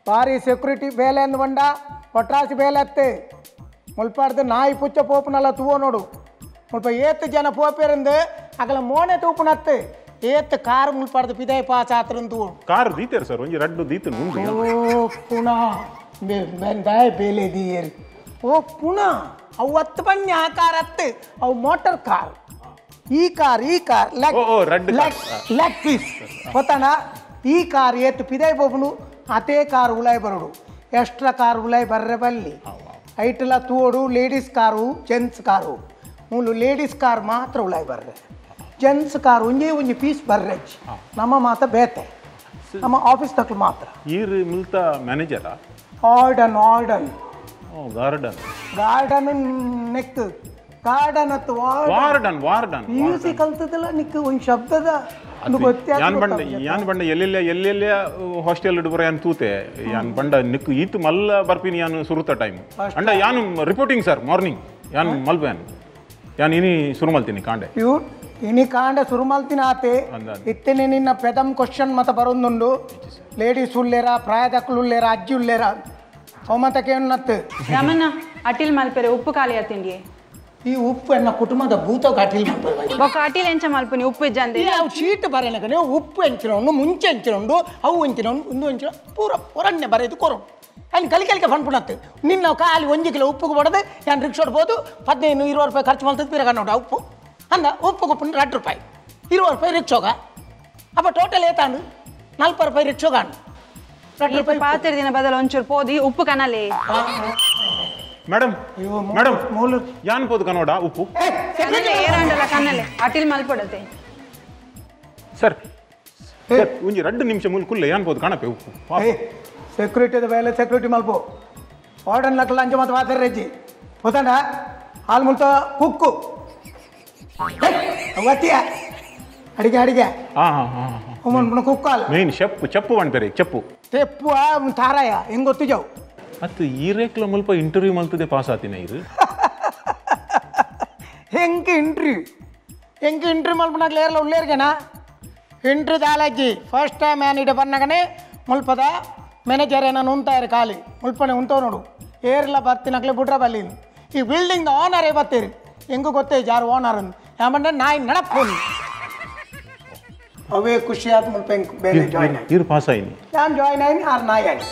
ಭಾರಿ ಸೆಕ್ಯೂರಿಟಿ ಬೇಲೆ ಅಂದು ಬಂಡ ಒಟ್ರಾಸಿ ಬೇಲೆ ಅತ್ತೆ ಮುಲ್ಪಾಡ್ದು ನಾಯಿ ಪುಚ್ಚ ಪೋಪನಲ್ಲ ತೂವೋ ನೋಡು ಮುಲ್ಪ ಏತ್ತು ಜನ ಪೋಪೇರಂದು ಅಗಲ ಮೋನೆ ತೂಪನತ್ತೆ ಏತ್ತು ಕಾರ್ ಮುಲ್ಪಾಡ್ದು ಪಿದಾಯ ಪಾಸ್ ಆತರಂದು ಕಾರ್ ದೀತೇರು ಸರ್ ಒಂಜಿ ರಡ್ಡು ದೀತು ಓ ಪುನಃ ದಾಯ ಬೇಲೆ ದೀಯರು ಓ ಪುನಃ ಅವು ಹತ್ತು ಬನ್ನಿ ಆ ಕಾರ್ ಹತ್ತು ಅವು ಮೋಟರ್ ಕಾರ್ ಈ ಕಾರ್ ಲೆಗ್ ಪೀಸ್ ಗೊತ್ತಾಣ ಈ ಕಾರ್ ಏತ್ತು ಪಿದಾಯ ಬೋಪನು ಅದೇ ಕಾರ್ ಉಲಾಯ್ ಬರೋಡು ಎಕ್ಸ್ಟ್ರಾ ಕಾರ್ ಉಲಾಯ್ ಬರ್ರೆ ಬಲ್ಲಿ ಐಟೆಲ್ಲ ತೋಡು ಲೇಡೀಸ್ ಕಾರು ಜೆಂಟ್ಸ್ ಕಾರು ಮೂಲು ಲೇಡೀಸ್ ಕಾರ್ ಮಾತ್ರ ಉಲಾಯ್ ಬರ್ರೆ ಜೆಂಟ್ಸ್ ಕಾರ್ ಒಂಜಿ ಪೀಸ್ ಬರ್ರೆ ನಮ್ಮ ಮಾತ ಬೇತೆ ನಮ್ಮ ಆಫೀಸ್ ತಕ್ಲು ಮಾತ್ರ ಈರು ಮಿಲ್ತಾ ಮ್ಯಾನೇಜರಾ ಆರ್ಡನ್ ಗಾರ್ಡನ್ ನೆಕ್ ಗಾರ್ಡನ್ ಅತ್ತು ವಾರ್ಡನ್ ಮ್ಯೂಸಿಕ್ ಕಲ್ತದಲ್ಲ ನಿಕ್ ಒಂದು ಶಬ್ದದ ಯಾನ್ ಬಂಡ ಎಲ್ಲೆಲ್ಲ ಹಾಸ್ಟೆಲ್ ಇಡುವರ ಯಾನ್ ತೂತೆ ಯಾನ್ ಬಂಡ ನಿಕ್ಕು ಈತು ಮಲ್ಲ ಬರ್ಪಿನಿ ಯಾನು ಸುರುತ ಟೈಮ್ ಅಂಡ ಯಾನು ರಿಪೋರ್ಟಿಂಗ್ ಸರ್ ಮಾರ್ನಿಂಗ್ ಯಾನ್ ಮಲ್ಪೇನ್ ಯಾನ್ ಇನಿ ಶುರು ಮಲ್ತೀನಿ ಕಾಂಡೆ ಇನಿ ಕಾಂಡೆ ಶುರು ಮಲ್ತೀನಿ ಆತೆ ಇತ್ತೇನೆ ನಿನ್ನ ಪೆದಮ್ ಕ್ವಶನ್ ಮತ ಬರೋದುಂಡು ಲೇಡೀಸ್ ಉಳ್ಳೇರ ಪ್ರಾಯದಕ್ಕಳು ಉಳ್ಳೇರ ಅಜ್ಜಿ ಉಳ್ಳೇರ ಅವಮತಕ್ಕೆ ಏನತ್ತು ರಮಣ್ಣ ಅಟಿಲ್ ಮಲ್ಪೆರೆ ಉಪ್ಪು ಖಾಲಿ ಆತಿಂಡಿಯೇ ಈ ಉಪ್ಪು ಎನ್ನ ಕುಟುಂಬದ ಭೂತ ಅಟಿಲ್ ಮಲ್ಪೆ ಬೊಕ್ಕ ಅಟಿಲ್ ಎಂಚ ಮಲ್ಪನಿ ಉಪ್ಪು ಇಜ್ಜಂದೆ ಅವು ಚೀಟ್ ಬರೇನಕ ನೀವು ಉಪ್ಪು ಹೆಂಚಿನೊಂಡು ಮುಂಚೆ ಹೆಂಚಿನೊಂಡು ಅವು ಹೆಂಚಿನೊಂಡು ಒಂದು ಹೆಂಚಿನ ಪೂರ ಹೊರನ್ನೆ ಬರೆದು ಕೊರು ಅಲ್ಲಿ ಕಲಿಕೆ ಫಂಡ್ ಪುಣತ್ತು ನಿನ್ನ ಖಾಲಿ 1 ಕಿಲೋ ಉಪ್ಪುಗೆ ಬಡದೆ ನಾನು ರಿಕ್ಷೋಡ್ಬೋದು 15-20 ರೂಪಾಯಿ ಖರ್ಚು ಮಾಡ್ತದೆ ಬೇರೆ ನೋಡು ಉಪ್ಪು ಅಂದ ಉಪ್ಪು ಉಪ್ಪು 2 ರೂಪಾಯಿ 20 ರೂಪಾಯಿ ರಿಕ್ಷೋಗ ಅಪ್ಪ ಟೋಟಲ್ ಏತಾಂಡು 40 ರೂಪಾಯಿ ರಿಕ್ಷೋಗಾಂಡು 2 ರೂಪಾಯಿ ಪಾತ್ರೆ ದಿನ ಬದಲು ಒಂಚೂರು ಪೋದಿ ಉಪ್ಪು ಕನಲೆ ಮೇಡಮ್ ಮೂಲು ಯಾನ್ ಪೋದು ಕನ್ನಡ ಉಪ್ಪು ಏರಂಡಲ್ಲ ಕನ್ನಲೆ ಅಟಿಲ್ ಮಲ್ಪಡತೆ ಸರ್ ಒಂಜಿ 2 ನಿಮಿಷ ಮೂಲ ಕುಲ್ಲ ಯಾನ್ ಪೋದು ಕಾಣಪೆ ಉಪ್ಪು ಸೆಕ್ಯೂರಿಟಿದ ಬೇಲೆ ಸೆಕ್ಯೂರಿಟಿ ಮಲ್ಪು ಆರ್ಡರ್ ನಕಲ ಅಂಚೆ ಮತ್ತು ಮಾತಾಡ ರಜ್ಜಿ ಗೊತ್ತಾಂಡ ಹಾಲು ಮುಲ್ತ ಕುಕ್ಕು ಅವತ್ತಿಯ ಅಡಿಗೆ ಕುಕ್ಕಾಲ್ ಮೇನ್ ಚಪ್ಪು ಮಾಡ್ತಾರೆ ಚಪ್ಪು ತೆಪ್ಪು ತಾರಾಯ ಹೆಂಗ್ ಗೊತ್ತು ಜಾವು ಮತ್ತು ಈ ರೇಕ್ಲ ಮುಲ್ಪ ಇಂಟರ್ವ್ಯೂ ಮಲ್ತದೆ ಪಾಸ್ ಆತಿನ ಇದು ಹೆಂಗೆ ಇಂಟರ್ವ್ಯೂ ಮಲ್ಪನಾಗ್ಲಿ ಏರ್ಲ ಉಳ್ಳೇರ್ಗೆನಾ ಇಂಟ್ರ್ಯೂ ದಾಲಜ್ಜಿ ಫಸ್ಟ್ ಟೈಮ್ ಏನಿಡೆ ಬನ್ನಗನೆ ಮುಲ್ಪದ ಮ್ಯಾನೇಜರ್ ಏನೋ ಉಂತಾಯಿರಿ ಖಾಲಿ ಮುಲ್ಪನೆ ಉಂಟವು ನೋಡು ಏರ್ಲ ಬರ್ತೀನಕ್ಲೆ ಬಿಟ್ರೆ ಬಲ್ಲಿ ಈ ಬಿಲ್ಡಿಂಗ್ ಓನರೇ ಬರ್ತೀರಿ ಹೆಂಗೂ ಗೊತ್ತೇ ಯಾರು ಓನರ್ ಅಂದು ಯಾಮಂದ್ರೆ ನಾಯಿ ನಡಪ್ಪೋನಿ ಅವೇ ಖುಷಿ ಆದ ಮುಲ್ಪ ಹೆಂಗೆ ಬೇರೆ ಜಾಯ್ನ್ ಇರು ಪಾಸ್ ಆಯ್ನಿ ನಾನು ಜಾಯ್ನ್ ಆಯ್ನಿ ಆರು ನಾಯಿ ಆಯ್ನಿ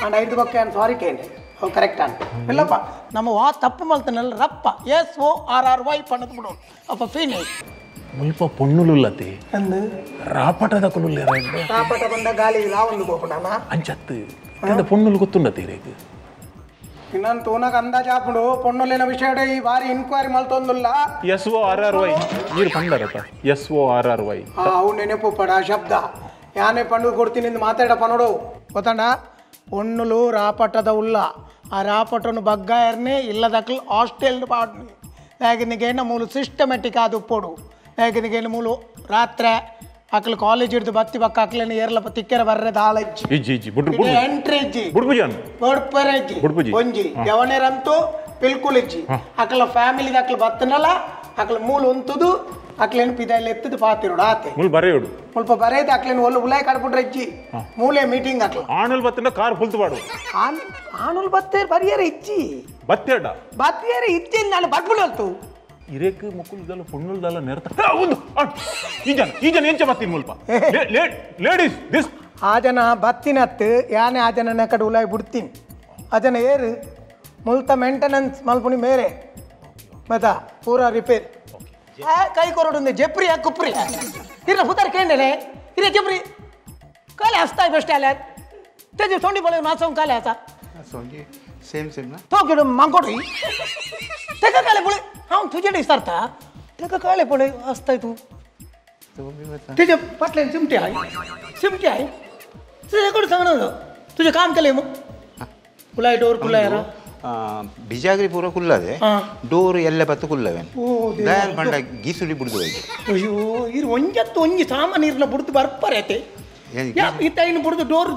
ಅಂಡ್ 5 ಬಕ್ಕೆ ಏನು ಸಾರಿ ಕೇಳಿ ಅವು ಕರೆಕ್ಟ್ ಅಂತ ಇಲ್ಲಪ್ಪ ನಮ್ಮ ವಾ ತಪ್ಪು ಮಲ್ತಾನಲ್ಲ ರಪ್ಪ SORRY ಪಣ್ಣದು ಬಿಡು ಅಪ್ಪ ಫೀನ್ ಮುಲ್ಪ ಪೊಣ್ಣುಲುಲ್ಲತೆ ಅಂದು ರಾಪಟದ ಕುಲುಲ್ಲೇರ ರಾಪಟ ಬಂದ ಗಾಳಿ ರಾವೊಂದು ಗೋಪುಣನ ಅಂಚತ್ತು ಪೊಣ್ಣುಲು ಗೊತ್ತುಂಡತೆ ರೇಕು ಇನ್ನೊಂದು ತೂನಗ ಅಂದಾಜು ಹಾಕೊಂಡು ಪೊಣ್ಣುಲಿನ ವಿಷಯ ಈ ಬಾರಿ ಇನ್ಕ್ವೈರಿ ಮಲ್ತೊಂದಿಲ್ಲ SORRY ನೀರು ಪಂಡರತ್ತ SORRY ಅವು ನೆನಪು ಪಡ ಶಬ್ದ ಯಾನೇ ಪಂಡು ಕೊಡ್ತೀನಿ ಎಂದು ಮಾತಾಡಪ್ಪ ನೋಡು ಗೊತ್ತಂಡ ಪೊಣ್ಣುಲು ರಾಪಟದ ಉಲ್ಲ ಆ ರಾಪಟನು ಬಗ್ಗಾಯರ್ನೇ ಇಲ್ಲದಕ್ಕಲು ಹಾಸ್ಟೆಲ್ ಪಾಡ್ನಿ ಯಾಕಿನಿಗೇನ ಮೂಲು ಸಿಸ್ಟಮೆಟಿಕ್ ಆದ ಉಪ್ಪೋಡು ಯಾಕಿನಿಗೇನು ಮೂಲು ರಾತ್ರಿ ಅಕ್ಲು ಕಾಲೇಜ್ ಹಿಡಿದು ಬತ್ತಿ ಬಕ್ಕ ಅಕ್ಲೇನು ಏರ್ಲಪ್ಪ ತಿಕ್ಕೆರ ಬರ್ರೆ ದಾಳಜ್ಜಿ ಎಂಟ್ರಿ ಇಜ್ಜಿ ಬೊಡ್ಪರಜ್ಜಿ ಒಂಜಿ ಯವನೇರಂತೂ ಬಿಲ್ಕುಲ್ ಇಜ್ಜಿ ಅಕ್ಲ ಫ್ಯಾಮಿಲಿದ ಅಕ್ಲು ಬತ್ತನಲ್ಲ ಅಕ್ಲ ಮೂಲು ಉಂತುದು ಅಕ್ಲೇನು ಪಿದಾಯಲ್ಲಿ ಎತ್ತದು ಪಾತಿರೋಡು ಆತೆ ಬರೆಯೋಡು ಸ್ವಲ್ಪ ಬರೆಯದು ಅಕ್ಲೇನು ಒಳ್ಳೆ ಉಲಾಯ್ ಕಡ್ಬಿಟ್ರೆ ಇಜ್ಜಿ ಮೂಲೆ ಮೀಟಿಂಗ್ ಅಕ್ಲ ಆಣಲ್ ಬತ್ತಿನ ಕಾರ್ ಫುಲ್ತು ಬಾಡು ಆಣುಲ್ ಬತ್ತೆ ಬರಿಯರ ಇಜ್ಜಿ ಬತ್ತೇಡ ಬತ್ತಿಯರ ಇಜ್ಜಿ ನಾನು ಬಟ್ಬಿಡು ಅಲ್ತು ಇರೇಕು ಮುಕ್ಕುಲ್ದಲ್ಲ ಪೊಣ್ಣುಲ್ದಲ್ಲ ನೆರ್ತ ಈ ಜನ ಎಂಚ ಬತ್ತೀನಿ ಮುಲ್ಪ ಲೇಡೀಸ್ ದಿಸ್ ಆ ಜನ ಬತ್ತಿನತ್ತು ಯಾನೆ ಆ ಜನನ ಕಡೆ ಉಲಾಯ್ ಬಿಡ್ತೀನಿ ಆ ಜನ ಏರು ಮುಲ್ತ ಮೇಂಟೆನೆನ್ಸ್ ಮಲ್ಪುನಿ ಮೇರೆ ಮತ್ತ ಪೂರಾ ರಿಪೇರ್ ಕೈ ಕೊರಡು ಜಪ್ರಿ ಕುಪ್ರಿ ಇರ ಹುತಾರ ಕೇಂಡಲೆ ಇರ ಜಪ್ರಿ ಕಾಲೆ ಹಸ್ತಾಯ ಬೆಸ್ಟ್ ಅಲ್ಲ तेजे थोड़ी बोले मासों काले आता सोंगे सेम ना तो केडो मांगोडी तेका काले बोले हां तुझे डिसरता तेका काले बोले हसताय तू तो भी बता तेजे पटले सिमटे आहे तुझे कोण सांगणार तुझे काम केले मग कुलाय डोर कुलाय रा ಬಿಜಾಗ್ರಿ ಪೂರ ಕುಲ್ಲದೆ ಡೋರ್ ಎಲ್ಲ ಬತ್ತು ಕುಲ್ಲವೆ ದಯಾಲ್ ಬಂಡ ಗೀಸುಡಿ ಬಿಡ್ದು ಹೋಗಿ ಅಯ್ಯೋ ಇರು ಒಂಜತ್ತು ಒಂಜಿ ಸಾಮಾನು ಇರ್ನ ಬಿಡ್ದು ಬರ್ಪರೈತೆ ಇತ್ತೈನು ಬಿಡ್ದು ಡೋರ್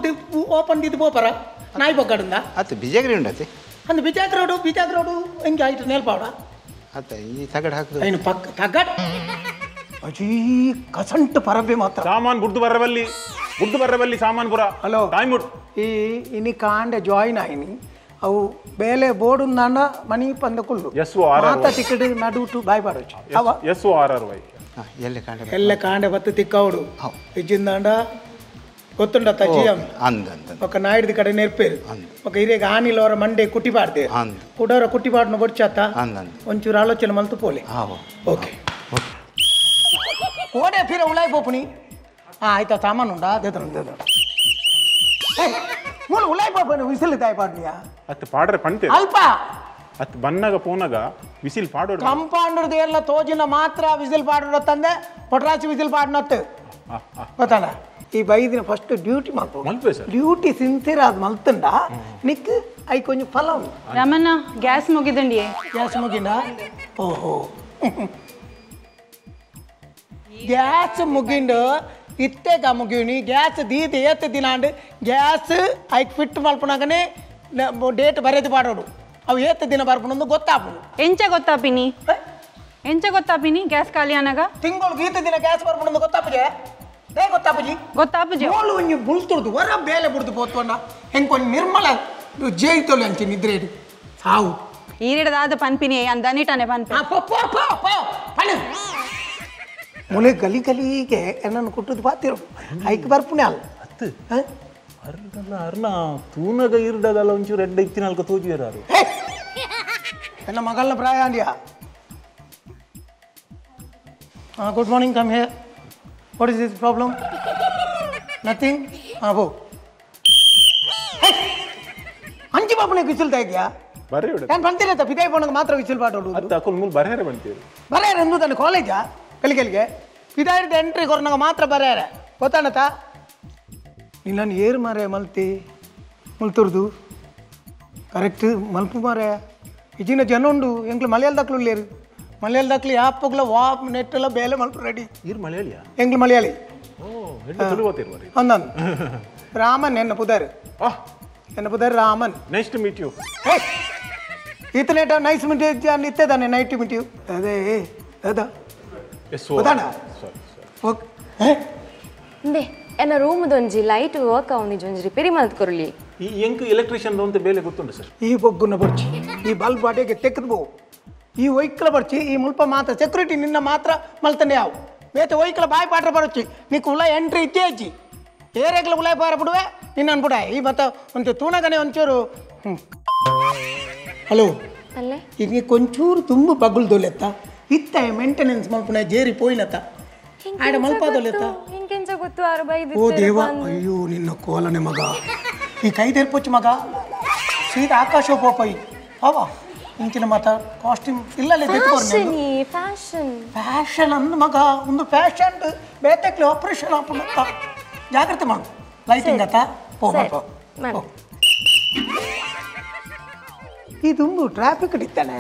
ಓಪನ್ ದಿದ್ದು ಬೋಪರ ನಾಯಿ ಬಗ್ಗಡಿಂದ ಅತ್ತ ಬಿಜಾಗ್ರಿ ಉಂಡತೆ ಅಂದ ಬಿಜಾಗ್ರೋಡು ಹೆಂಗೆ ಆಯ್ತು ನೇಲ್ಪಾವಡ ಅತ್ತ ಈ ತಗಡ್ ಹಾಕದು ಐನು ಪಕ್ಕ ತಗಡ್ ಅಜೀ ಕಸಂಟ್ ಪರಬೆ ಮಾತ್ರ ಸಾಮಾನು ಬಿಡ್ದು ಬರವಲ್ಲಿ ಬುಡ್ದು ಬರ್ರೆ ಬಲ್ಲಿ ಸಾಮಾನು ಪುರ ಹಲೋ ಟೈಮ್ ಉಟ್ ಈ ಇನಿ ಕಾಂಡೆ ಜಾಯಿನ್ ಆಯ್ನಿ ಅವು ಬೇಲೆ ಬೋರ್ಡು ನಾನ ಮನಿ ಪಂದಕುಳ್ಳು ಮಾತ ಟಿಕೆಟ್ ನಡು ಟು ಬಾಯ್ ಪಾಡೋಚು SORRY ಎಲ್ಲಿ ಕಾಂಡೆ ಎಲ್ಲ ಕಾಂಡೆ ಬತ್ತು ತಿಕ್ಕವಡು ಇಜ್ಜಿಂದಾಂಡ ಗೊತ್ತುಂಡ ತಜಿಯಂ ఒక నాయుడిది కడ నేర్పేరు ఒక ఇరేగ ఆనిలోర మండే కుట్టిపాడితే కుడోర కుట్టిపాడిన బొచ్చాత ಒಂಚೂರು ಆಲೋಚನೆ ಮಲ್ತು ಪೋಲೆ ಓಕೆ ಓಡೆ ಫಿರ ಉಳಾಯ್ ಪೋಪುನಿ ಆಯ್ತಾ ಸಾಮಾನು ಉಂಡಾ ದೇದ್ರ ಮೂಲ ಉಳಾಯ್ ಪೋಪುನಿ ವಿಸಿಲ್ ತಾಯ್ ಪಾಡ್ನಿಯಾ ಅತ್ ಪಾಡ್ರೆ ಪಂತೆ ಅಲ್ಪ ಅತ್ ಬನ್ನಗ ಪೋನಗ ವಿಸಿಲ್ ಪಾಡೋಡು ಕಂಪೌಂಡರ್ದು ಎಲ್ಲ ತೋಜಿನ ಮಾತ್ರ ವಿಸಿಲ್ ಪಾಡೋಡು ತಂದೆ ಪೊಟ್ರಾಚಿ ವಿಸಿಲ್ ಪಾಡ್ನತ್ತು ಗೊತ್ತಾನ ಈ ಬೈದಿನ ಫಸ್ಟ್ ಡ್ಯೂಟಿ ಮಾಡ್ಬೋದು ಡ್ಯೂಟಿ ಸಿನ್ಸಿಯರ್ ಆದ ಮಲ್ತಂಡ ನಿಕ್ ಐ ಕೊಂಚ ಫಲ ಉಂಟು ರಾಮಣ್ಣ ಗ್ಯಾಸ್ ಮುಗಿದಂಡಿಯೇ ಗ್ಯಾಸ್ ಮುಗಿಂದ ಓಹೋ ಗ್ಯಾಸ್ ಮುಗಿಂಡು ಇತ್ತೇಗ ಮುಗಿವ್ನಿ ಗ್ಯಾಸ್ ದೀದ ಏತ್ ದಿನ ಅಂಡ್ ಗ್ಯಾಸ್ ಐಕ್ ಫಿಟ್ ಮಲ್ಪನಾಗನೇ ಡೇಟ್ ಬರೆದು ಪಾಡೋಡು ಅವು ಏತ್ ದಿನ ಬರ್ಪುನೊಂದು ಗೊತ್ತಾಪುದು ಎಂಚ ಗೊತ್ತಾಪಿನಿ ಗ್ಯಾಸ್ ಖಾಲಿ ಅನಾಗ ತಿಂಗಳು ಗೀತ ದಿನ ಗ್ಯಾಸ್ ಬರ್ಪುನೊಂದು ಗೊತ್ತಾಪುಜೆ ಗೊತ್ತಾಪುಜಿ ಮೋಳು ಒಂಜಿ ಬುಳ್ತುಡ್ದು ಹೊರ ಬೇಲೆ ಬುಡ್ದು ಪೋತ್ಕೊಂಡ ಹೆಂಗೆ ಕೊಂಚ ನಿರ್ಮಲ ಜೇಯ್ತೊಲೆ ಅಂಚೆ ನಿದ್ರೆ ಸಾವು ಈರಿಡದಾದ ಪನ್ಪಿನಿ ಅಂದನಿಟಾನೆ ಪನ್ಪಿ ಮುಳೆ ಗಲಿ ಗಲಿಗೆ ಏನನ್ನು ಕುಟ್ಟುದು ಪಾತಿರು ಐಕ್ ಬರ್ಪುನೆ ಅಲ್ಲ ಅರ್ನ ತೂನಗ ಇರ್ಡದಲ್ಲ ಒಂಚೂರು ಎಡ್ಡ ಇತ್ತಿನಾಲ್ಕ ತೋಜಿಯರಾರು ನನ್ನ ಮಗಳನ್ನ ಪ್ರಾಯ ಅಂದ್ಯಾ good morning come here what is this problem nothing ಬೋ ಅಂಚಿ ಬಾಪುನೆ ವಿಸಿಲ್ತಾ ಇದೆಯಾ ಬರ್ರಿ ನಾನು ಬಂತಿಲ್ಲ ಪಿದಾಯಿ ಪೋಣಗೆ ಮಾತ್ರ ವಿಸಿಲ್ ಪಾಡೋಡು ಬರ್ಯಾರೆ ಬಂತೀರಿ ಬರ್ಯಾರೆ ಎಂದು ತಾನೆ ಕಾಲೇಜಾ ಕಲಿಕಲಿಗೆ ಪಿದಾಯಿದ ಎಂಟ್ರಿ ಕೊರನಾಗ ಮಾತ್ರ ಬರ್ಯಾರೆ ಗೊತ್ತಾಣತ ನಿನ್ನನ್ನು ಏರು ಮಾರೆ ಮಲ್ತಿ ಮುಲ್ತುರ್ದು ಕರೆಕ್ಟ್ ಮಲ್ಪು ಮಾರೆ ಇಜಿನ ಜನ ಉಂಡು ಎಂಕ್ಲು ಮಲಯಾಳದಕ್ಲು ಲೇರು ಮಲಯಾಳದಕ್ಲು ಯಾಪಗ್ಲ ವಾಪ್ ನೆಟ್ಟೆಲ್ಲ ಬೇಲೆ ಮಲ್ಪು ರೆಡಿ ಇರ್ ಮಲಯಾಳಿಯಾ ಎಂಕ್ಲು ಮಲಯಾಳಿ ಒಂದೊಂದು ರಾಮನ್ ಎನ್ನ ಪುದಾರು Raman nice to meet you ಇತನೆ ನೈಸ್ ಮೀಟ್ ಇತ್ತೇದಾನೆ ನೈಟ್ ಟು ಮೀಟ್ ಯು ಅದೇ ಅದ ಇಂದೆ ಎನ್ನ ರೂಮದೊಂಜಿ ಲೈಟ್ ವರ್ಕ್ ಅವನಿಜಿ ಒಂಜಿ ರಿಪೇರಿ ಮಲ್ತ್ಕೊರ್ಲಿ ಈ ಎಂಕ್ ಎಲೆಕ್ಟ್ರಿಷಿಯನ್ ಅಂತ ಬೇಲೆ ಗೊತ್ತುಂಟು ಸರ್ ಈ ಬೊಗ್ಗುನ ಬರ್ಚಿ ಈ ಬಲ್ಬ್ ಬಾಟೆಗೆ ತೆಕ್ಕದು ಬೋವು ಈ ಒಯ್ಕಲ ಬರ್ಚಿ ಈ ಮುಲ್ಪ ಮಾತ್ರ ಸೆಕ್ಯೂರಿಟಿ ನಿನ್ನ ಮಾತ್ರ ಮಲ್ತನೆ ಯಾವು ಬೇತೆ ಒಯ್ಕಲ ಬಾಯಿ ಪಾಟ್ರ ಬರಚಿ ನೀಕು ಉಳ ಎಂಟ್ರಿ ಇತ್ತೇ ಅಜ್ಜಿ ಏರೆಗ್ಲ ಉಲಾಯ ಪಾರ ಬಿಡುವೆ ನಿನ್ನ ಅನ್ಬಿಡ ಈ ಮತ್ತೆ ಒಂದು ತೂಣಗನೆ ಒಂಚೂರು ಹಲೋ ಅಲ್ಲೇ ಈಗ ಕೊಂಚೂರು ತುಂಬ ಬಗ್ಗುಲ್ದೊಲೆತ್ತ ಇತ್ತ ಮೇಂಟೆನೆನ್ಸ್ ಮಲ್ಪುನ ಜೇರಿ ಪೋಯಿನತ್ತ ಆಡ ಮಲ್ಪಾದೊಲೆತ್ತ ಹಿಂಗೆಂಚ ಗೊತ್ತು ಆರು ಬೈದು ಓ ದೇವ ಅಯ್ಯೋ ನಿನ್ನ ಕೋಲನೆ ಮಗ ಈ ಕೈ ತೆರ್ಪೊಚ್ಚು ಮಗ ಸೀದಾ ಆಕಾಶ ಪೋಪೈ ಅವ ಇಂಚಿನ ಮಾತ ಕಾಸ್ಟ್ಯೂಮ್ ಇಲ್ಲಲ್ಲೇ ಫ್ಯಾಷನ್ ಅಂದ ಮಗ ಒಂದು ಫ್ಯಾಷನ್ ಬೇತಕ್ಲೆ ಆಪರೇಷನ್ ಹಾಪುತ್ತ ಜಾಗ್ರತೆ ಮಾಡು ಲೈಟಿಂಗ್ ಅತ್ತ ಇದೊಂದು ಟ್ರಾಫಿಕ್ ಇತ್ತಾನೆ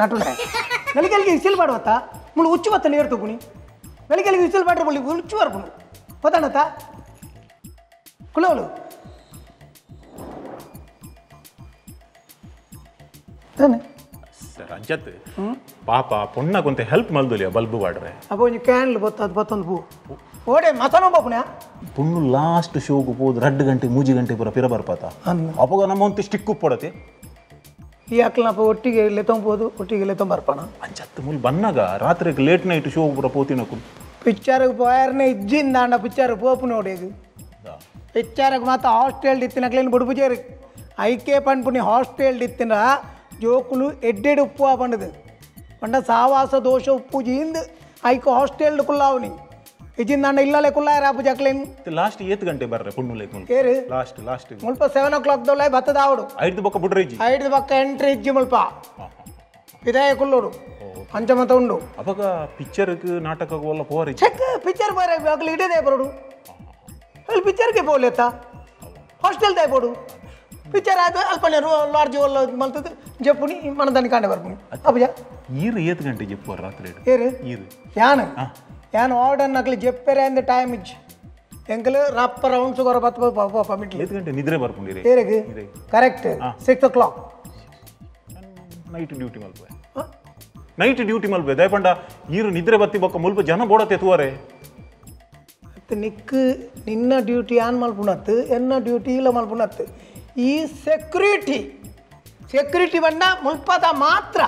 ನಟುಳೆ ಬೆಳಿಗ್ಗೆ ವಿಸಿಲ್ ಮಾಡುವತ್ತ ಮುಳು ಉಚ್ಚು ಬತ್ತ ನೀರು ತಗೊನಿ ಬೆಳಿಗ್ಗೆ ವಿಸಿಲ್ ಮಾಡ್ರೆ ಬಳಿ ಉಚ್ಚು ಬರ್ಬೋದು ಗೊತ್ತಾಣತ್ತ ಕುಲವಳು ಸರ್ ಅಂಚತ್ ಪಾಪ ಪೊಣ್ಣ ಕೊಂತ ಹೆಲ್ಪ್ ಮಲ್ದುಲಿಯ ಬಲ್ಬು ಬಾಡ್ರೆ ಅಪ್ಪ ಒಂಜಿ ಕ್ಯಾಂಡ್ಲ್ ಬತ್ತದು ಬತ್ತೊಂದು ಪೂ ಓಡೆ ಮತನೋ ಬಾಪುಣ್ಯ ಪುಣ್ಣು ಲಾಸ್ಟ್ ಶೋಗು ಹೋದ್ 2 ಗಂಟೆ 3 ಗಂಟೆ ಪೂರ ಪಿರ ಬರ್ಪಾತ ಅಪ್ಪಗ ನಮ್ಮ ಒಂದು ಸ್ಟಿಕ್ ಉಪ್ಪಡತೆ ಈ ಅಕ್ಲನಪ್ಪ ಒಟ್ಟಿಗೆ ಲೆತ್ತೊಂಬೋದು ಒಟ್ಟಿಗೆ ಲೆತ್ತೊಂಬರ್ಪಣ ಅಂಚತ್ ಮುಲ್ ಬನ್ನಾಗ ರಾತ್ರಿ ಲೇಟ್ ನೈಟ್ ಶೋ ಪೂರ ಪೋತಿನಕು ಪಿಕ್ಚರ್ಗೆ ಪೋಯರ್ನೆ ಇಜ್ಜಿಂದಾಂಡ ಪಿಕ್ಚರ್ ಪೋಪು ನೋಡೇದು ಪಿಕ್ಚರ್ಗೆ ಮಾತ್ರ ಹಾಸ್ಟೆಲ್ ಇತ್ತಿನಕ್ಲೇನು ಬುಡುಬುಜೇರಿ ಐಕೆ ಪಂಡ್ಪುನಿ ಹಾಸ್ಟೆಲ್ ಇತ್ತಿನ ಜೋಕುಲು ಎಡ್ಡೆಡು ಉಪ್ಪು ಪಂಡದು ಪಂಡ ಸಾವಾಸ ದೋಷ ಉಪ್ಪು ಜೀಂದ್ ಐಕ ಹಾಸ್ಟೆಲ್ ಕುಲ್ಲಾವ್ನಿ ಇಜಿಂದಾಂಡ ಇಲ್ಲಲೆ ಕುಲ್ಲಾಯ ರಾಪು ಜಕ್ಲೇನು ಲಾಸ್ಟ್ 8 ಗಂಟೆ ಬರ್ರೆ ಪುಣ್ಣು ಲೇಕ್ ಮುಲ್ಪ ಏರು ಲಾಸ್ಟ್ ಮುಲ್ಪ 7 o'clock ದೊಲ್ಲೆ ಬತ್ತದ ಆವಡು 5 ಬಕ್ಕ ಬುಡ್ರೆ ಇಜ್ಜಿ 5 ಬಕ್ಕ ಎಂಟ್ರಿ ಇಜ್ಜಿ ಮುಲ್ಪ ಇದೇ ಕುಲ್ಲೋಡು ಪಂಚಮತ ಉಂಡು ಅವಾಗ ಪಿಕ್ಚರ್ಗೆ ನಾಟಕಕ್ಕೆ ಒಲ್ಲ ಪೋರಿ ಚೆಕ್ ಪಿಕ್ಚರ್ ಬರ ಅಗ್ಲಿ ಇಡೇದೇ ಬರೋಡು ಅಲ್ಲಿ ಪಿಕ್ಚರ್ಗೆ ಪೋಲೆತ್ತ ಹಾಸ್ಟೆಲ್ ದೇ ಬೋಡು ಪಿಕ್ಚರ್ ಆದ ಅಲ್ಪನೆ ಲಾಡ್ಜ್ ಒಲ್ಲ ಮಲ್ತದ ಜಪ್ಪುನಿ ಮನದಾನಿ ಕಾಂಡೆ ಬರ್ಪುನಿ ಅಪ್ಪಜ ಈರು 8 ಗಂಟೆ ಜಪ್ಪು ರಾತ್ರಿ ಏರು ಯಾನು ಆರ್ಡರ್ ನಕ್ಲಿ ಜಪ್ಪೆರೆ ಅಂದ ಟೈಮ್ ಇಜ್ಜಿ ಎಂಕಲ್ ರಪ್ಪ ರೌಂಡ್ ಸುಗರ ಬತ್ತ ಪಮಿಟ್ಲಿ 8 ಗಂಟೆ ನಿದ್ರೆ ಬರ್ಪುಂಡಿರಿ ಏರೆಗೆ ಕರೆಕ್ಟ್ 6 o'clock ನೈಟ್ ಡ್ಯೂಟಿ ಮಲ್ಪೆ ದಯಪಂಡ ಈರು ನಿದ್ರೆ ಬತ್ತಿ ಬೊಕ್ಕ ಮುಲ್ಪ ಜನ ಬೋಡತ್ತೆ ತುವರೆ ಇತ್ತು ನಿಕ್ಕು ನಿನ್ನ ಡ್ಯೂಟಿ ಆನ್ ಮಲ್ಪುಣತ್ತು ಎನ್ನ ಡ್ಯೂಟಿ ಇಲ್ಲ ಮಲ್ಪುಣತ್ತು ಈ ಸೆಕ್ಯೂರಿಟಿ ಬಂಡ ಮುಲ್ಪದ ಮಾತ್ರ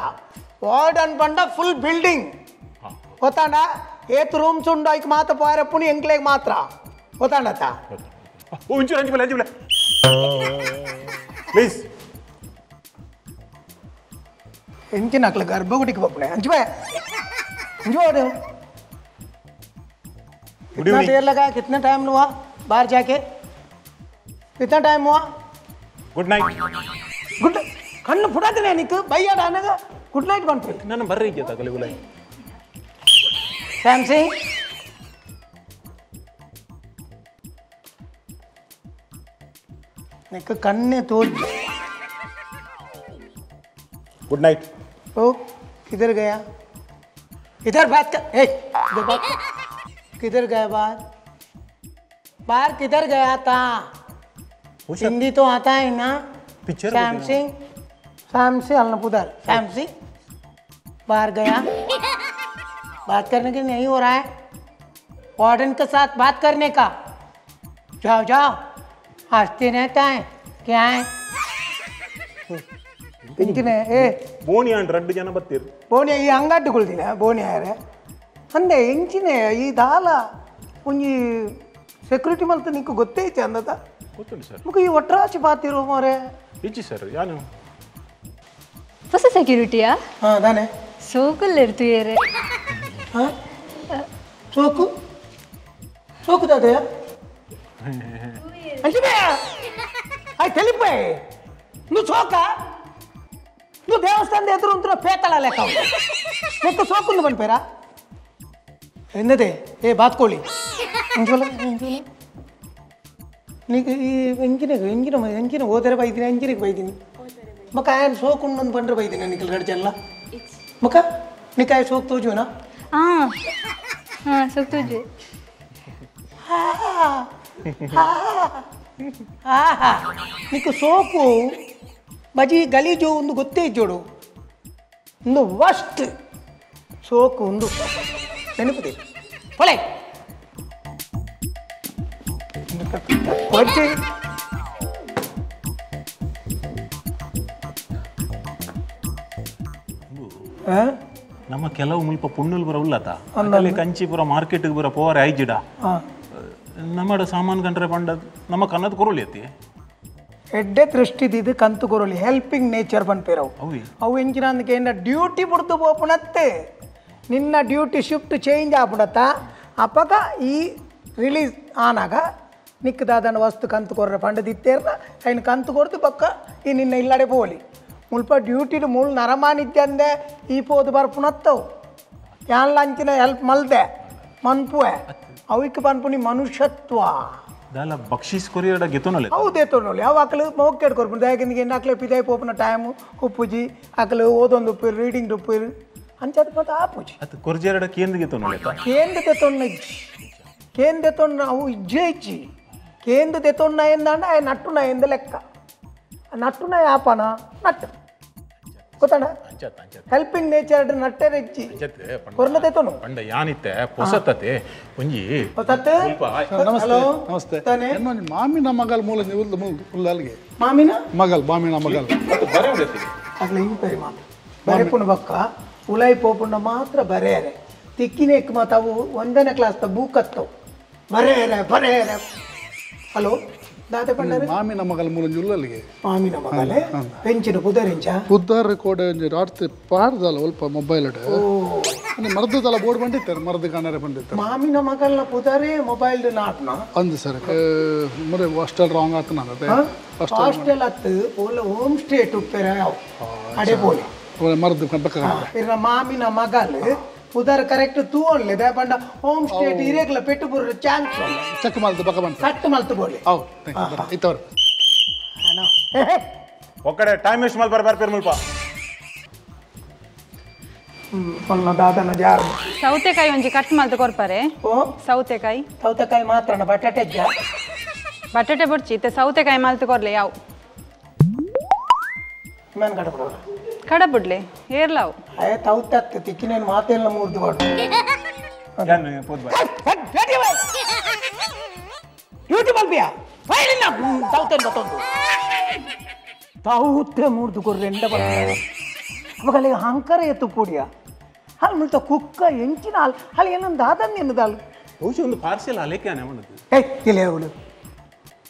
ವಾರ್ಡನ್ ಬಂಡ ಫುಲ್ ಬಿಲ್ಡಿಂಗ್ ಗೊತ್ತಾಂಡ ಏತ್ ರೂಮ್ಸ್ ಉಂಡು ಐಕ್ ಮಾತ್ರ ಪಾರಪ್ಪುನಿ ಎಂಕ್ಲೆಗ್ ಮಾತ್ರ ಗೊತ್ತಾಂಡತ್ತ ಪ್ಲೀಸ್ ಎಂಚಿನ ಅಕ್ಲ ಗರ್ಭಗುಡಿಗೆ ಬಪ್ಪಣೆ ಅಂಚು कितना देर लगा कितना टाइम हुआ बाहर जाके कितना टाइम हुआ ಗುಡ್ ನೈಟ್ ಗುಡ್ ಕಣ್ಣು ಪುಡಾದನೆ ನಿಕ್ಕು ಬೈಯಾಡ ಅನ್ನಗ ಗುಡ್ ನೈಟ್ ಬಂತು ನಾನು ಬರ್ರಿ ಇದ್ದೆ ತಗಲಿ ಗುಲೈ ಸ್ಯಾಮ್ಸಂಗ್ ನಿಕ್ಕು ಕಣ್ಣೆ ತೋಜ್ ಗುಡ್ ನೈಟ್ ओ किधर गया इधर बात कर इधर बात किधर गया बाहर किधर गया था हिंदी तो आता है ना पिक्चर सैमसंग अलना पुदर सैमसंग बाहर गया बात करने के नहीं हो रहा है वार्डन के साथ बात करने का जाओ हंसते रहता है क्या है ಇಂಚಿನೇ ಬೋಣಿ ಅಂಡ್ 2 ಜನ ಬರ್ತೀರಿ ಬೋಣಿ ಈ ಅಂಗಡ್ಡುಗಳ್ದಿನ ಬೋಣಿ ಯಾರೆ ಅಂದೆ ಇಂಚಿನೇ ಈ ದಾಲ ಒಂಜಿ ಸೆಕ್ಯೂರಿಟಿ ಮಲ್ತ ನಿಂಕು ಗೊತ್ತೇ ಐತೆ ಅಂದದ ಗೊತ್ತುಂಟು ಸರ್ ಮುಖ ಈ ಒಟ್ರಾಚಿ ಬಾತಿರೋ ಮಾರೆ ಇಚ್ಚಿ ಸರ್ ಯಾನು ಹೊಸ ಸೆಕ್ಯೂರಿಟಿಯಾ ಹಾಂ ತಾನೆ ಸೋಕಲ್ಲಿ ಇರ್ತೀಯರೆ ಹಾಂ ಸೋಕು ದಾದಯ ಅಂಚಿನೇ ಆಯ್ತು ತೆಲಿಪೆ నువ్వు సోక నువ్వు దేవస్థానం ఎదురు ఉంటున్న పేతళ లెక్క లెక్క సోకుంది పనిపోయారా ఎందదే ఏ బాత్కోళి నీకు ఈ ఎంకిన ఓదర బైదిన ఎంకినకి బైదిని మక ఆయన సోకుండు పండ్ర బైదిన నీకు గడిచెల్ల మక నీకు ఆయన సోకు తోజునా ಸೋಕ್ ತುಜೆ నీకు సోకు ಬಜಿ ಗಲೀಜು ಒಂದು ಗೊತ್ತೇ ಇದ್ದೋಡು ಒಂದು ವಸ್ಟ್ ಸೋಕು ಒಂದು ನೆನಪಿದೆ ಹೊಳೆ ನಮ್ಮ ಕೆಲವು ಮುಲ್ಪ ಪುಣ್ಣುಲ್ ಬರ ಉಲ್ಲತ ಅಲ್ಲಿ ಕಂಚಿಪುರ ಮಾರ್ಕೆಟ್ಗೆ ಬರ ಪೋವರ್ ಐಜಿಡ ನಮ್ಮ ಸಾಮಾನು ಕಂಡ್ರೆ ಪಂಡ ನಮ್ಮ ಕನ್ನದ ಕೊರಳಿ ಐತಿ ಎಡ್ಡೆ ದೃಷ್ಟಿದಿದ್ದು ಕಂತು ಕೊರಳಿ ಹೆಲ್ಪಿಂಗ್ ನೇಚರ್ ಬಂದ್ಪೇರವು ಅವು ಎಂಚಿನ ಅಂದಕ್ಕೆ ಡ್ಯೂಟಿ ಬಿಡ್ದು ಪೋಪುಣತ್ತೆ ನಿನ್ನ ಡ್ಯೂಟಿ ಶಿಫ್ಟ್ ಚೇಂಜ್ ಆಗ್ಬಿಡತ್ತ ಅಪ್ಪಗ ಈ ರಿಲೀಸ್ ಆನಾಗ ನಿಕ್ಕದಾದನ ವಸ್ತು ಕಂತು ಕೊರ್ರೆ ಪಂಡದಿತ್ತೇರ್ನ ఆయన ಕಂತು ಕೊಡ್ದು ಪಕ್ಕ ಈ ನಿನ್ನ ಇಲ್ಲಡೆ ಪೋಲಿ ಮುಲ್ಪ ಡ್ಯೂಟಿಡು ಮುಳ್ ನರಮಾನಿದ್ದಂದೆ ಈ ಪೋದು ಬರ್ಪುಣತ್ತವು ಯಾನ್ ಅಂಚಿನ ಹೆಲ್ಪ್ ಮಲ್ದೆ ಮನ್ಪುವೆ ಅವಿಕ್ಕೆ ಪನ್ಪುನಿ ಮನುಷ್ಯತ್ವ ದಾಲ ಬಕ್ಷಿಸ್ ಕೊರಿಯಡ ಗೆತೋನಲೆ ಹೌದೇತೋನೋಲಿ ಅವು ಅಕಲು ಮೋಕೆಡ್ ಕೊರ್ಪುಂಡು ಯಾಕೆಂದ್ರೆ ಅಕ್ಲೆ ಪಿದಾಯಿ ಪೋಪುನ ಟೈಮು ಉಪ್ಪುಜಿ ಅಕಲು ಓದೊಂದು ಉಪ್ಪಿರು ರೀಡಿಂಗ್ ಉಪ್ಪಿರು ಅಂಚದ ಪದ ಆಪುಜಿ ಅದು ಕೊರ್ಜೆರಡ ಕೇಂದ್ರ ಗೆತೋನಲೆ ಕೇಂದ್ರ ತೆತ್ತೊನ್ನ ಅವು ಇಜ್ಜೆ ಇಜ್ಜಿ ಕೇಂದ್ರ ತೆತ್ತೊನ್ನ ಎಂದಂಡ ನಟ್ಟುನ ಎಂದ ಲೆಕ್ಕ ನಟ್ಟುನ ಯಾಪನ ನಟ್ಟು ಗೊತ್ತಣ್ಣ ಹೆಲ್ಪಿಂಗ್ ನೇಚರ್ ನಟ್ಟೆ ಇಜ್ಜಿ ಕೊರ್ನ ತೆತ್ತೊನು ಪಂಡ ಯಾನಿತ್ತೆ ಪೊಸತ್ತತೆ ಒಂಜಿ ಹೊಸತ್ತೆ ನಮಸ್ತೆ ನಮಸ್ತೆ ಮಾಮಿನ ಮಗಲ್ ಮೂಲ ಫುಲ್ ಅಲ್ಲಿಗೆ ಮಾಮಿನ ಮಗಲ್ ಅಗ್ಲ ಇಂಪೇರಿ ಮಾಮಿ ಬರೆಪುಣ ಬಕ್ಕ ಉಲಾಯಿ ಪೋಪುಂಡ ಮಾತ್ರ ಬರೆಯರೆ ತಿಕ್ಕಿನ ಎಕ್ ಮಾತಾವು 1ನೇ ಕ್ಲಾಸ್ ತ ಬೂಕತ್ತವು ಬರೆಯರೆ ಹಲೋ ದಾತೆ ಪಂಡರೆ ಮಾಮಿನ ಮಗಲ್ ಮೂಲ ಅಲ್ಲಿಗೆ ಮಾಮಿನ ಮಗಲೇ ಪೆಂಚಿನ ಪುದರಿಂಚ ಪುದರ್ ಕೋಡ್ ರಾತ್ರಿ ಪಾರ್ದಲ್ಲ ಸ್ವಲ್ಪ ಮೊಬೈಲ್ ಮರದಲ್ಲ ಬೋರ್ಡ್ ಬಂದಿತ್ತಾರೆ ಮರದ ಕಾಣರೆ ಬಂದಿತ್ತು ಮಾಮಿನ ಮಗಲ್ನ ಪುದರೇ ಮೊಬೈಲ್ ನಾಟ್ನ ಅಂದು ಸರ್ ಮುರೆ ಹಾಸ್ಟೆಲ್ ರಾಂಗ್ ಆತ ನಾನು ಹಾಸ್ಟೆಲ್ ಅತ್ತು ಓಲ ಹೋಮ್ ಸ್ಟೇ ಟುಪ್ಪೆರ ಅಡೆ ಬೋಲಿ ಮರದ ಬೆಕ್ಕ ಇರ ಮಾಮಿನ ಮಗಲ್ ಉದರ್ ಕರೆಕ್ಟ್ ತೂವೊಳ್ಳೆ ದಾಪಂಡ ಹೋಮ್ ಸ್ಟೇ ಇರೇಗ್ಲ ಪೆಟ್ಟು ಬುರ್ರ ಚಾನ್ಸ್ ಚೆಕ್ ಮಾಡ್ದು ಬಕ್ಕ ಬಂತ ಕಟ್ ಮಲ್ತು ಬೋಲಿ ಹೌದು ಇತ್ತವ್ರು ಒಕ್ಕಡೆ ಟೈಮ್ ವೇಸ್ಟ್ ಮಲ್ ಬರ್ಪೇರ್ ಮುಲ್ಪ ಕೊನ್ನ ದಾದನ ಜಾರು ಸೌತೆಕಾಯಿ ಒಂಜಿ ಕಟ್ ಮಲ್ತು ಕೊರ್ಪರೆ ಓ ಸೌತೆಕಾಯಿ ಮಾತ್ರನ ಬಟಾಟೆ ಬಟಾಟೆ ಬುಡ್ಚಿ ಸೌತೆಕಾಯಿ ಮಲ್ತು ಕೊರ್ಲೆ ಯಾವು ಮೇನ್ ಕಡಪಡ ಕಡಬುಡ್ಲೆ ಏರ್ಲಾವು ಅಯ್ಯ ತೌತತ್ತು ತಿಕ್ಕಿನೇನು ಮಾತೆಲ್ಲ ಮೂರ್ದು ಕೊಟ್ಟು ಡ್ಯೂಟಿ ಮಲ್ಪಿಯಾ ಫೈಲಿನ ತಾವ್ತೇನೆ ಬತ್ತೊಂದು ತಾವುತ್ತೆ ಮೂಡ್ದು ಕೊರ್ರೆ ಎಂಡ ಬರ್ತಾರೆ ಅವಾಗ ಹಂಕರ ಎತ್ತು ಪೂಡಿಯ ಅಲ್ಲಿ ಮುಲ್ತ ಕುಕ್ಕ ಎಂಚಿನ ಅಲ್ಲಿ ಏನೊಂದು ದಾದನ್ ಎನ್ನದಾಲು ಬಹುಶಃ ಒಂದು ಪಾರ್ಸೆಲ್ ಅಲೆಕೆ ಮಾಡದು ಇಲ್ಲ ಅವಳು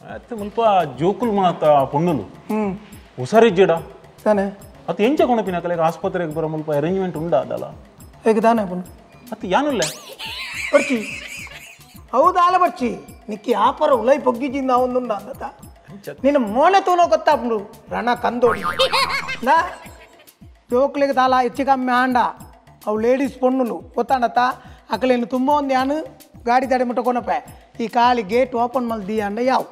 ಮತ್ತೆ ಮುಲ್ಪ ಜೋಕುಲು ಮಾತ ಪೊಣ್ಣುಲು ಹುಷಾರಿಜ್ಜಡ ತಾನೆ ಅದು ಎಂಚ ಕೊಣಪಿನ ಕಲೆಗೆ ಆಸ್ಪತ್ರೆಗೆ ಬರೋ ಮುಲ್ಪ ಅರೇಂಜ್ಮೆಂಟ್ ಉಂಡ ಅದಲ್ಲ ಹೇಗೆ ತಾನೆ ಪುಣ್ಣ ಅದು ಯಾನುಲ್ಲ ಬರ್ಚಿ ಹೌದಾಲ ಬರ್ಚಿ ನಿಕ್ಕಿ ಆಪರ ಉಲೈ ಪೊಗ್ಗಿಜಿಂದ ಅವನುಂಡ ಅಂದತ ನಿನ್ನ ಮೋನೆ ತೂನೋ ಗೊತ್ತಾಪುಂಡು ರಣ ಕಂದೋಡಿ ನಾ ಜೋಕ್ಲಿಗೆ ತಾಲ ಹೆಚ್ಚು ಕಮ್ಮಿ ಆಂಡ ಅವು ಲೇಡೀಸ್ ಪೊಣ್ಣುಲು ಗೊತ್ತಾಂಡತ್ತ ಅಕಲೇನು ತುಂಬ ಒಂದು ಯಾನು ಗಾಡಿ ತಡೆ ಮುಟ್ಟ ಕೊನಪೆ ಈ ಖಾಲಿ ಗೇಟ್ ಓಪನ್ ಮಲ್ದಿ ಅಂಡ ಯಾವ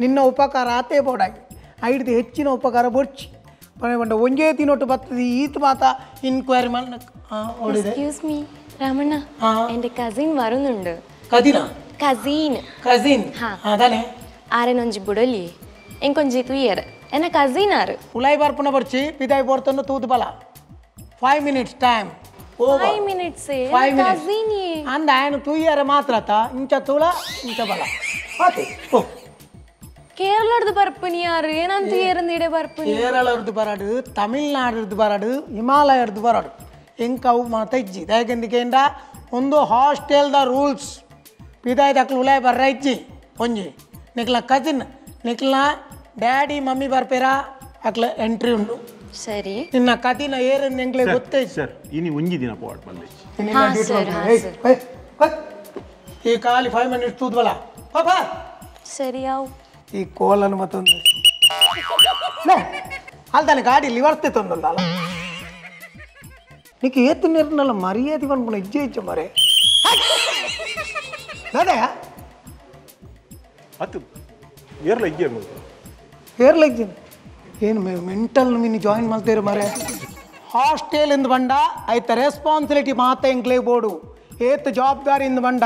ನಿನ್ನ ಉಪಕಾರ ಆತೇ ಬೋಡಾಗಿ ಐಡ್ದು ಹೆಚ್ಚಿನ ಉಪಕಾರ ಬರ್ಚಿ ಬಂಡ ಒಂಜೇ ತಿನ್ನೊಟ್ಟು ಬರ್ತದೆ ಈತ ಮಾತ ಇನ್ಕ್ವೈರಿ ಮಾಡಿ എക്സ്ക്യൂസ് മീ രാമണ്ണ എൻ്റെ കസിൻ വരുന്നുണ്ട് ಕದಿನ കസിൻ ಕಸಿನ್ ಅದಾನೆ ആരെനൊഞ്ചി ബുടലി ಎಂಕೊಂಜಿ ತುಯ್ಯರ್ ಎನ್ನ ಕಸಿನ್ ಆರು ಉಲಾಯಿ ಬರ್ಪುನ ಬರ್ಚಿ ಪಿದಾಯಿ ಬೋರ್ತನ್ನು ತೂದು ಬಲ 5 minutes time 5 minutes 5 minutes cousin ಅಂದ ఆయన 2 year ಮಾತ್ರ ಇಂಚ ತೂಲ ಇಂಚ ಬಲ ಓಕೆ ಓ കേരളದ ಬರ್ಪನಿ ಯಾರು ಏನಂತ ಏರಂದಿಡೆ ಬರ್ಪನಿ ಕೇರಳದ ಬರಡು ತಮಿಳ್ನಾಡು ಬರಡು ಹಿಮಾಲಯದ ಬರಡು ಎಂಕವು ಮಾತ ಇಜ್ಜಿ ದಯಗಂದಿಕೆಂಡ ಒಂದು ಹಾಸ್ಟೆಲ್ದ ರೂಲ್ಸ್ ಪಿದಾಯಿ ದಕ್ಲು ಉಲಾಯಿ ಬರ್ರ ಇಜ್ಜಿ ಒಂಜಿ ನಿಕ್ಲ ಕಜಿನ್ ನಿಕ್ಲ ಡ್ಯಾಡಿ ಮಮ್ಮಿ ಬರ್ಪೇರ ಅಕ್ಲ ಎಂಟ್ರಿ ಉಂಡು ಸರಿ ನಿನ್ನ ಕದಿನ ಏರನ್ನು ಎಂಗ್ಲೆ ಗೊತ್ತೇ ಸರ್ ಇನಿ ಒಂಜಿ ದಿನ ಪೋಟ್ ಬಂದೆ ಈ ಖಾಲಿ 5 minutes ತೂದ್ ಬಲ ಪಾಪಾ ಸರಿ ಯಾವು ಈ ಕೋಲನ್ನು ಮತ್ತೊಂದು ಅಲ್ದಾನೆ ಗಾಡಿ ಲಿವರ್ತೆ ತೊಂದಲ್ಲ ಅಲ್ಲ నీకు ఏత్తు నిర్ణయాల మర్యాద అనుకున్న ఇచ్చేయచ్చు మరే అదే ಅದು ಏರ್ಲ ಇಜ್ಜೆ ಹೇರ್ ಲೈಕ್ ಏನು ಮೆಂಟಲ್ ಮಿನಿ ಜಾಯಿನ್ ಮಾಡ್ತೀರಿ ಮರೆ ಹಾಸ್ಟೆಲ್ ಇಂದ ಬಂಡ ಆಯ್ತ ರೆಸ್ಪಾನ್ಸಿಬಿಲಿಟಿ ಮಾತ ಎಂಕ್ಲೇ ಬೋಡು ಏತ್ ಜವಾಬ್ದಾರಿ ಇಂದ ಬಂಡ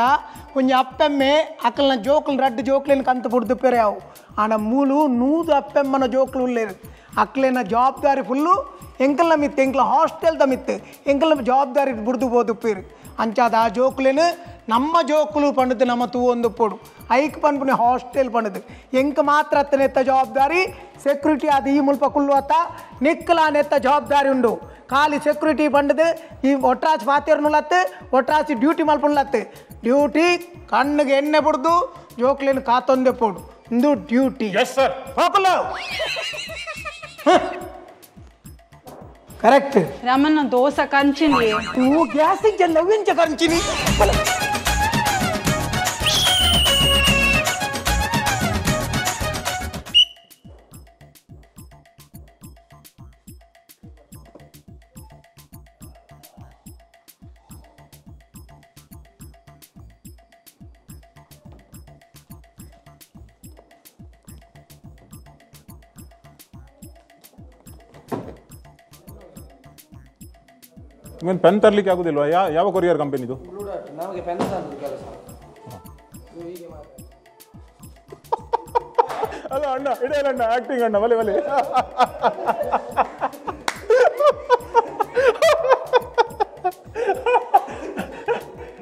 ಕೊಂಚ ಅಪ್ಪೆಮ್ಮೆ ಅಕ್ಕಲ್ನ ಜೋಕ್ಲು ರಡ್ಡು ಜೋಕ್ಲೇನು ಕಂತ ಬುಡ್ದುಪ್ಪೇರೆ ಅವು ಆನ ಮೂಲು ನೂದು ಅಪ್ಪೆಮ್ಮನ ಜೋಕ್ಲು ಉಳ್ಳೇರು ಅಕ್ಲೇನ ಜವಾಬ್ದಾರಿ ಫುಲ್ಲು ಎಂಕಲ್ನ ಮಿತ್ತು ಎಂಕ್ಲ ಹಾಸ್ಟೆಲ್ದ ಮಿತ್ತು ಎಂಕಲ್ನ ಜವಾಬ್ದಾರಿ ಬುಡ್ದು ಬೋದುಪ್ಪೇರು ಅಂಚಾದ ಆ ಜೋಕ್ಲೇನು ನಮ್ಮ ಜೋಕ್ಲು ಪಂಡದು ನಮ್ಮ ತೂ ಒಂದು ಪೋಡು ಐಕ್ ಪನ್ಪುನೆ ಹಾಸ್ಟೆಲ್ ಪಂಡದು ಎಂಕ ಮಾತ್ರ ಅತ್ತನೆತ್ತ ಜವಾಬ್ದಾರಿ ಸೆಕ್ಯೂರಿಟಿ ಅದು ಈ ಮುಲ್ಪ ಕುಲ್ಲು ಅತ್ತ ನಿಕ್ಕಲಾನೆತ್ತ ಜವಾಬ್ದಾರಿ ಉಂಡು ಖಾಲಿ ಸೆಕ್ಯೂರಿಟಿ ಪಂಡದು ಈ ಒಟ್ರಾಚ್ ಪಾತಿರ್ನುಲತ್ತು ಒಟ್ರಾಚಿ ಡ್ಯೂಟಿ ಮಲ್ಪುನ್ಲತ್ತು ಡ್ಯೂಟಿ ಕಣ್ಣಿಗೆ ಎಣ್ಣೆ ಬಿಡ್ದು ಜೋಕ್ಲೇನು ಕಾತೊಂದೆ ಪೋಡು ಒಂದು ಡ್ಯೂಟಿ ಎಸ್ ಸರ್ ಹೋಗಲ್ಲ ಕರೆಕ್ಟ್ ರಾಮಣ್ಣ ದೋಸೆ ಕಂಚಿನಿ ತೂ ಗ್ಯಾಸಿಗೆ ನವ್ವಿಂಚ ಕಂಚಿನಿ ನಿಮ್ಮನ್ನು ಪೆನ್ ತರಲಿಕ್ಕೆ ಆಗೋದಿಲ್ವಾ ಯಾವ ಕೊರಿಯರ್ ಕಂಪನಿದು ನಮಗೆ ಪೆನ್ ತಂದು ಕೆಲಸ ಅಲ್ಲ ಅಣ್ಣ ಇಡಲ್ಲ ಅಣ್ಣ ಆಕ್ಟಿಂಗ್ ಅಣ್ಣ ಒಲೆ ಒಲೆ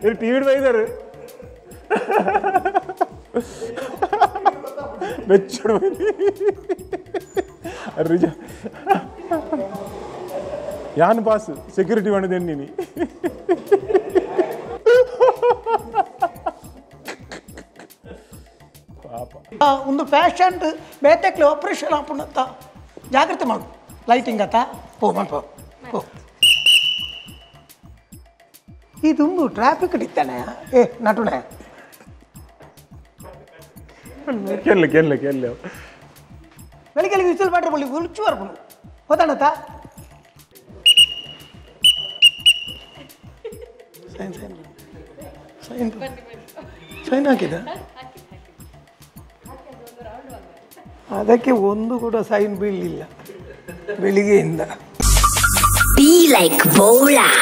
ಇಲ್ಲಿ ಟಿ ವಿ ಬೈದಾರೆ ಬೆಚ್ಚಡು ರಿಜ ಯಾನ್ ಬಾಸ್ ಸೆಕ್ಯೂರಿಟಿ ಮಾಡಿದ್ದೇನೆ ನೀನು ಒಂದು ಪೇಷಂಟ್ ಬೇತಕ್ಲೆ ಆಪರೇಷನ್ ಆಪುಣತ್ತ ಜಾಗ್ರತೆ ಮಾಡು ಲೈಟಿಂಗ್ ಅತ್ತ ಓ ಮಾಡ್ಕೋ ಓ ಇದೊಂದು ಟ್ರಾಫಿಕ್ ಹಿಡಿತಾನೆ ಏ ನಟುಣೆ ಕೆಲ್ಲ ಕೆಲ್ಲ ಕೆಲ್ಲ ಬೆಳಿಗ್ಗೆ ವಿಸಿಲ್ ಮಾಡ್ರೆ ಬಳಿ ಉಲ್ಚು ಬರ್ಬೋದು ಗೊತ್ತಾಣತ್ತ ಸೈನ್ ಸೈನ್ ಸೈನ್ ಸೈನ್ ಹಾಕಿದ ಅದಕ್ಕೆ ಒಂದು ಕೂಡ ಸೈನ್ ಬೀಳಲಿಲ್ಲ ಬೆಳಿಗ್ಗೆಯಿಂದ. Be like Bolar.